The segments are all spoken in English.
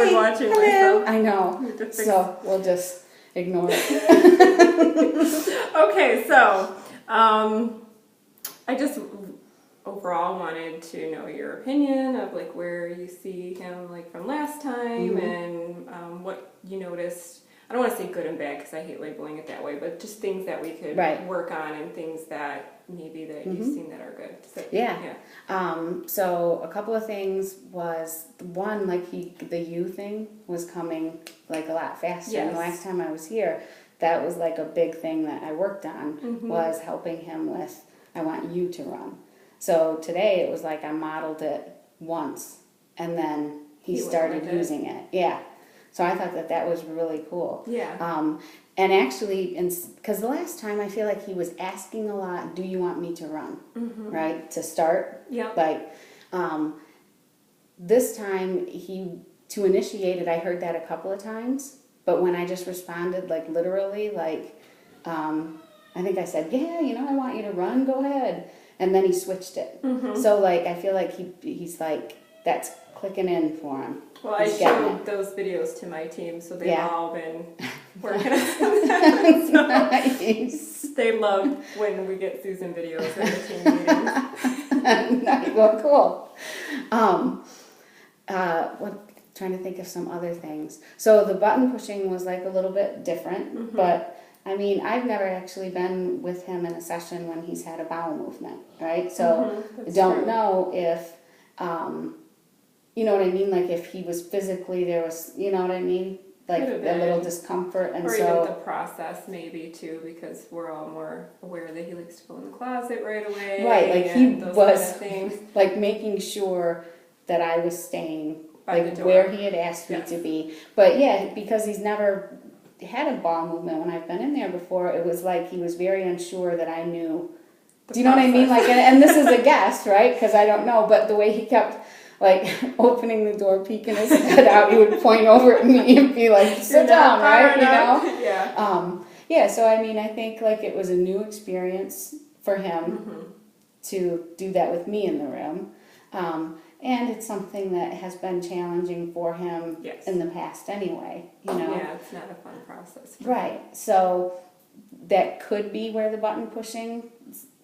awkward watching myself. I know. So we'll just ignore it. Okay, so I just overall wanted to know your opinion of like where you see him like from last time and what you noticed. I don't want to say good and bad because I hate labeling it that way, but just things that we could work on and things that maybe that you've seen that are good. So, yeah. So a couple of things was one, like the you thing was coming like a lot faster. And the last time I was here, that was like a big thing that I worked on was helping him with, I want you to run. So today it was like I modeled it once and then he started using it. Yeah. So I thought that was really cool. Yeah. And actually, because the last time I feel like he was asking a lot, do you want me to run? Right? To start? Yeah. Like, this time to initiate it, I heard that a couple of times. But when I just responded, like literally, like, I think I said, yeah, I want you to run, go ahead. And then he switched it. So like, I feel like he's like, that's clicking in for him. Well, I showed those videos to my team, so they've all been working on that. So nice. They love when we get Susan videos in the team meetings. Nice. Well, cool. Trying to think of some other things. So the button pushing was like a little bit different, but I mean, I've never actually been with him in a session when he's had a bowel movement, right? So I don't know if, you know what I mean? Like if he was physically, there was, you know what I mean? Like a little discomfort. And or so, even the process maybe too, because we're all more aware that he likes to go in the closet right away. Right, like he was kind of like making sure that I was staying by like where he had asked me to be. But yeah, because he's never had a bowel movement when I've been in there before, it was like he was very unsure that I knew. Do you know what I mean? Like, and this is a guess, right? Because I don't know, but the way he kept like opening the door, peeking his head out, he would point over at me and be like, sit down, right? Yeah. Yeah, so I mean, I think like it was a new experience for him to do that with me in the room. And it's something that has been challenging for him in the past anyway, Yeah, it's not a fun process. Right. So that could be where the button pushing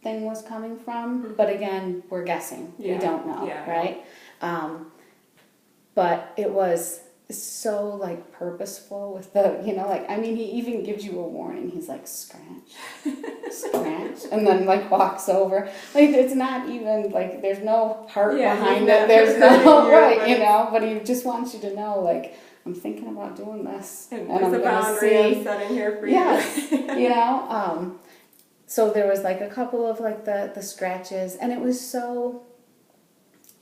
thing was coming from. But again, we're guessing. We don't know, right? But it was so like purposeful with the, like, I mean, he even gives you a warning. He's like, scratch, and then like walks over. Like it's not even like there's no heart behind it. There's no but he just wants you to know, like, I'm thinking about doing this, and there's a boundary I'm setting here for you. Yes, So there was like a couple of like the scratches, and it was so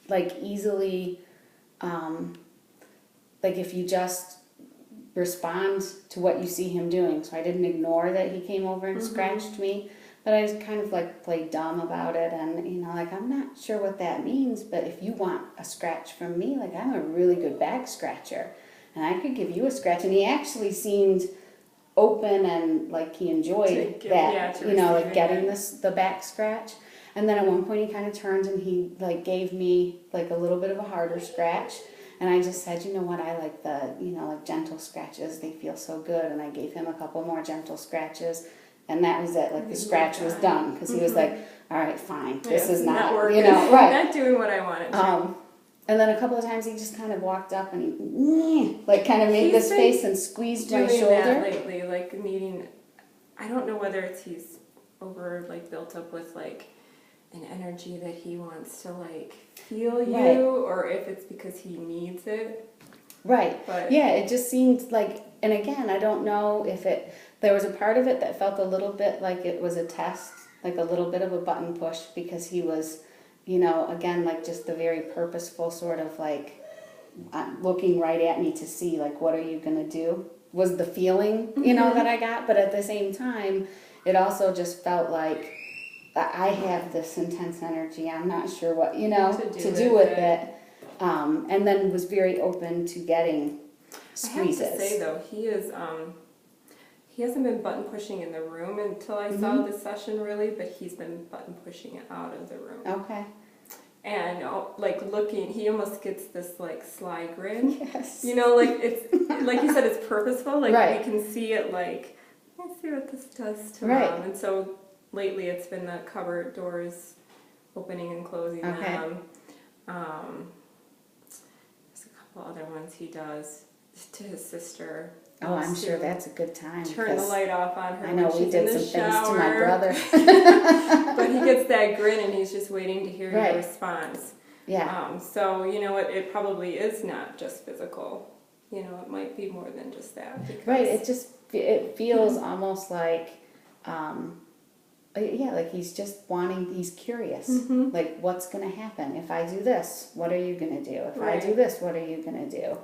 like easily. Like if you just respond to what you see him doing. So I didn't ignore that he came over and scratched me, but I just kind of like played dumb about it, and like I'm not sure what that means, but if you want a scratch from me, like I'm a really good back scratcher and I could give you a scratch. And he actually seemed open and like he enjoyed that, like getting the back scratch. And then at one point he kind of turned and he like gave me like a little bit of a harder scratch. And I just said, you know what, I like the, like gentle scratches. They feel so good. And I gave him a couple more gentle scratches. And that was it. Like the scratch was done. Because he was like, all right, fine. This is not working. Right. Not doing what I wanted to. And then a couple of times he just kind of walked up and he, like kind of made this face and squeezed my shoulder. Doing that lately, like needing, I don't know whether it's he's over, like built up with like an energy that he wants to like feel you, or if it's because he needs it. Right. But yeah, it just seemed like, and again, I don't know if there was a part of it that felt a little bit like it was a test, like a little bit of a button push, because he was, again, like just the very purposeful sort of like looking right at me to see like, what are you going to do? Was the feeling, that I got. But at the same time, it also just felt like, I have this intense energy. I'm not sure what, to do with it. And then was very open to getting squeezes. I have to say though, he hasn't been button pushing in the room until I saw this session really, but he's been button pushing out of the room. Okay. and like looking, he almost gets this like sly grin. Yes. You know, like it's like you said, it's purposeful. Like Right. we can see it. Like, let's see what this does to Right. Mom. And so lately, it's been the cupboard doors opening and closing Okay. them. There's a couple other ones he does to his sister. Oh, I'm To sure that's a good time. turn the 'cause light off on her. I know when we she's did in the some things to my shower. brother. But he gets that grin, and he's just waiting to hear Right. your response. Yeah. So you know what? It probably is not just physical. You know, it might be more than just that. Because, Right. It feels almost like, yeah, like he's just wanting. He's curious. Mhm. Like, what's going to happen if I do this? What are you going to do? If I do Right. this, what are you going to do?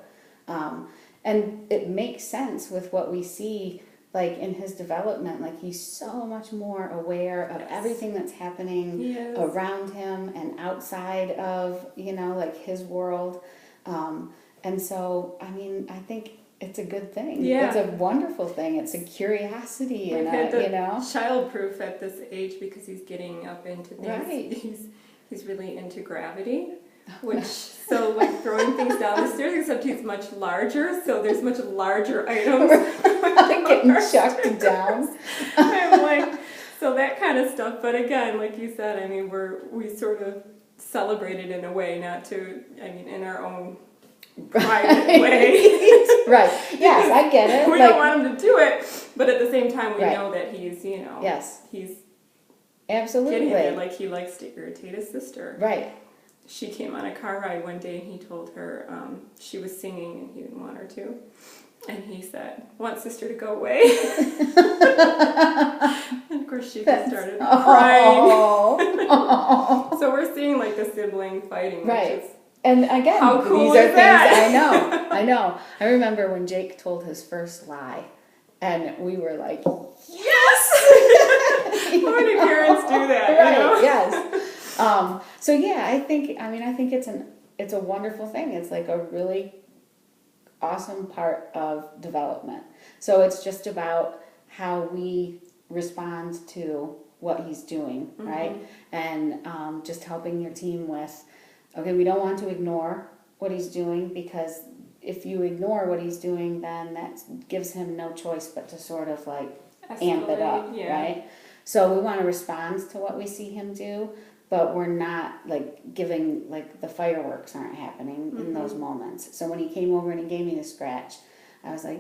And it makes sense with what we see, like in his development. Like he's so much more aware of Yes. everything that's happening He is. around him and outside of, like his world. And so, I mean, I think it's a good thing. Yeah. It's a wonderful thing. It's a curiosity We've in had it, the child-proof at this age because he's getting up into things. Right. He's really into gravity, which so like throwing things down the stairs. Except he's much larger, so there's much larger items. Getting chucked down. I'm like, so that kind of stuff. But again, like you said, I mean, we sort of celebrate it in a way, not to, I mean, in our own private way. Right. Yes, I get it. We don't want him to do it, but at the same time, we Right. know that he's, Yes. he's Absolutely. getting there. Like he likes to irritate his sister. Right. She came on a car ride one day, and he told her she was singing, and he didn't want her to. And he said, "Want sister to go away?" And of course, she just started crying. Oh. So we're seeing like the sibling fighting, Right. which is And again, How cool these are is things that? I know. I remember when Jake told his first lie, and we were like, yes. How many parents do that? right? You know? Yes. So yeah, I think it's a wonderful thing. It's like a really awesome part of development. So it's just about how we respond to what he's doing, right? And just helping your team with, okay, we don't want to ignore what he's doing, because if you ignore what he's doing, then that gives him no choice but to sort of like amp it up, Escalate, yeah. right? So we want to respond to what we see him do, but we're not like giving, like the fireworks aren't happening in those moments. So when he came over and he gave me the scratch, I was like,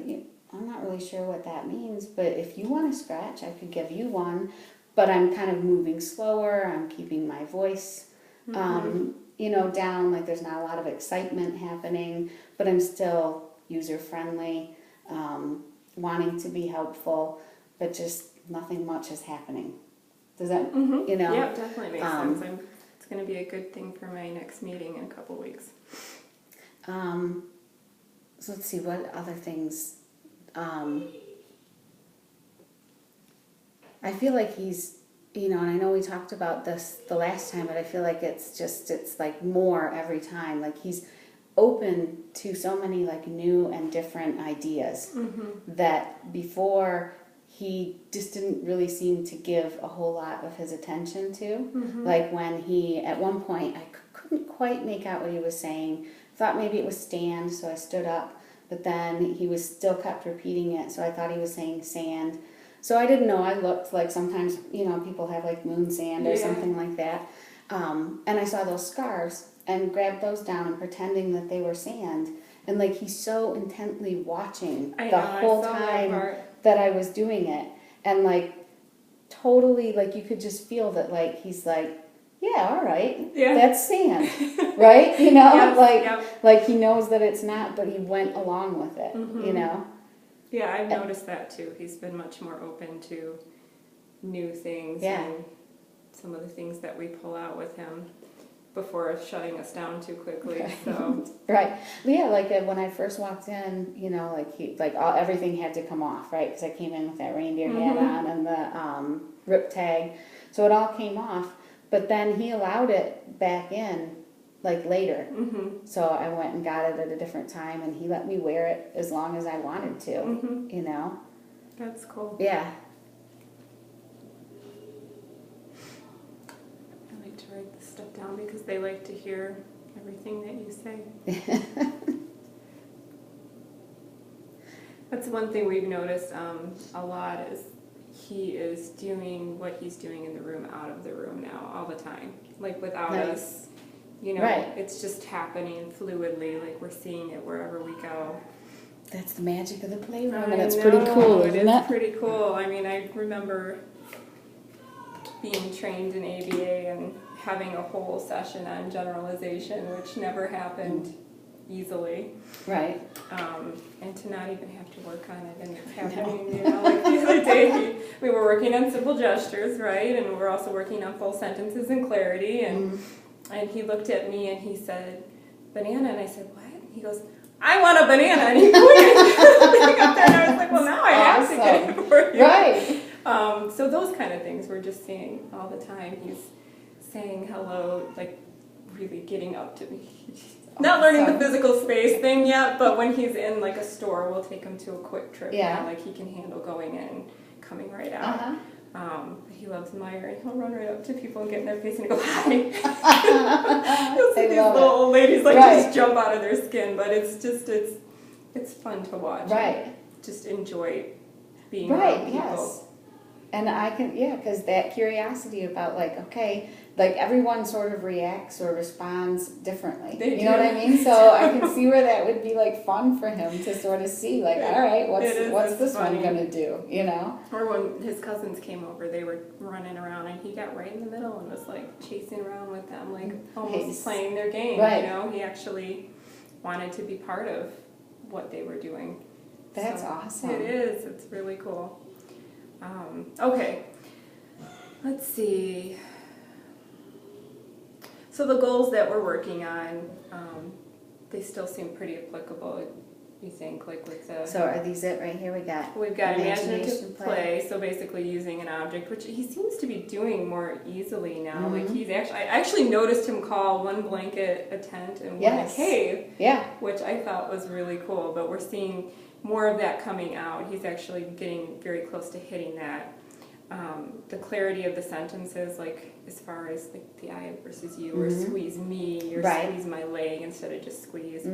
I'm not really sure what that means, but if you want a scratch, I could give you one, but I'm kind of moving slower, I'm keeping my voice down, like there's not a lot of excitement happening, but I'm still user-friendly, wanting to be helpful, but just nothing much is happening. Does that, Yeah, definitely makes um, sense. It's going to be a good thing for my next meeting in a couple weeks. So let's see, what other things, I feel like he's, and I know we talked about this the last time, but I feel like it's like more every time. Like he's open to so many like new and different ideas that before he just didn't really seem to give a whole lot of his attention to. Like when he, at one point, I couldn't quite make out what he was saying. Thought maybe it was stand, so I stood up, but then he was still kept repeating it, so I thought he was saying sand. So I didn't know. I looked, like sometimes, people have like moon sand or Yeah. something like that. And I saw those scarves and grabbed those down and pretending that they were sand. And like he's so intently watching I the know, I whole saw that time part. that I was doing it. And like totally, like you could just feel that like he's like, yeah, all right, Yeah. that's sand, right? Yes, Like he knows that it's not, but he went along with it, Yeah, I've noticed that too. He's been much more open to new things Yeah. and some of the things that we pull out with him before shutting us down too quickly. Right. So Right. Yeah, like when I first walked in, everything had to come off, right? Because I came in with that reindeer hat on and the rip tag. So it all came off. But then he allowed it back in, like later. So I went and got it at a different time, and he let me wear it as long as I wanted to, that's cool. Yeah. I like to write this stuff down because they like to hear everything that you say. That's one thing we've noticed a lot is he is doing what he's doing in the room out of the room now all the time. Like without Nice. us, you know, Right. it's just happening fluidly. Like we're seeing it wherever we go. That's the magic of the playroom, I and it's know, pretty cool, it isn't is it? pretty cool. I mean, I remember being trained in ABA and having a whole session on generalization, which never happened easily. Right. And to not even have to work on it, and it's happening, you know, like the other day, we were working on simple gestures, right, and we're also working on full sentences and clarity, and he looked at me and he said, banana, and I said, what? He goes, I want a banana, and he pointed up there, and I was like, well, now I have to get it for you. Right. So those kind of things we're just seeing all the time. He's saying hello, like really getting up to me. Not learning the physical space thing yet, but when he's in like a store, we'll take him to a quick trip. Yeah. Now, like he can handle going in and coming right out. He loves Meyer, and he'll run right up to people and get in their face and go, hi. You'll see these little old ladies like just jump out of their skin, but it's just, it's fun to watch. Right. Just enjoy being around people. Yes. And I can, because that curiosity about like, okay, like everyone sort of reacts or responds differently. They you know do. what I mean? So I can see where that would be like fun for him to sort of see like, all right, what's this funny. one gonna do? You know? Or when his cousins came over, they were running around and he got right in the middle and was like chasing around with them, like almost playing their game. Right. You know, he actually wanted to be part of what they were doing. That's So awesome. It is. It's really cool. Okay. Let's see. So the goals that we're working on, they still seem pretty applicable, you think, like with the... So are these it right here? We've got imaginative play. play, so basically using an object, which he seems to be doing more easily now. Like he's actually, I actually noticed him call one blanket a tent and one a cave, which I thought was really cool. But we're seeing more of that coming out. He's actually getting very close to hitting that. The clarity of the sentences, like as far as like the I versus you, or squeeze me, or squeeze my leg instead of just squeeze.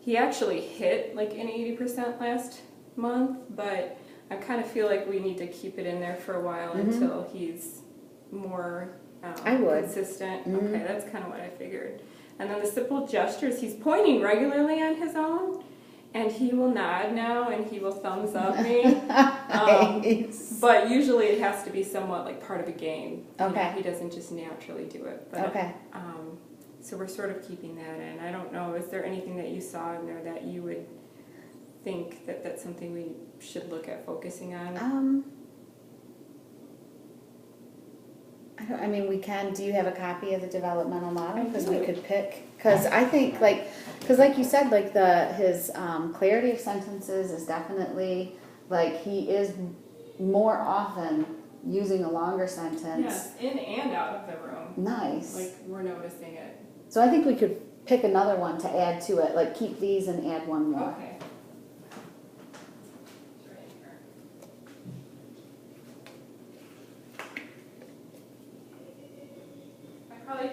He actually hit like an 80% last month, but I kind of feel like we need to keep it in there for a while until he's more consistent. Okay, that's kind of what I figured. And then the simple gestures, he's pointing regularly on his own, and he will nod now, and he will thumbs up me. But usually it has to be somewhat like part of a game. Okay. He doesn't just naturally do it. But, so we're sort of keeping that in. I don't know, is there anything that you saw in there that you would think that that's something we should look at focusing on? I mean, we can. Do you have a copy of the developmental model? Because we could pick. Because I think, like you said, like his clarity of sentences is definitely like he is more often using a longer sentence. Yes, in and out of the room. Nice. Like we're noticing it. So I think we could pick another one to add to it. Like keep these and add one more. Okay. I probably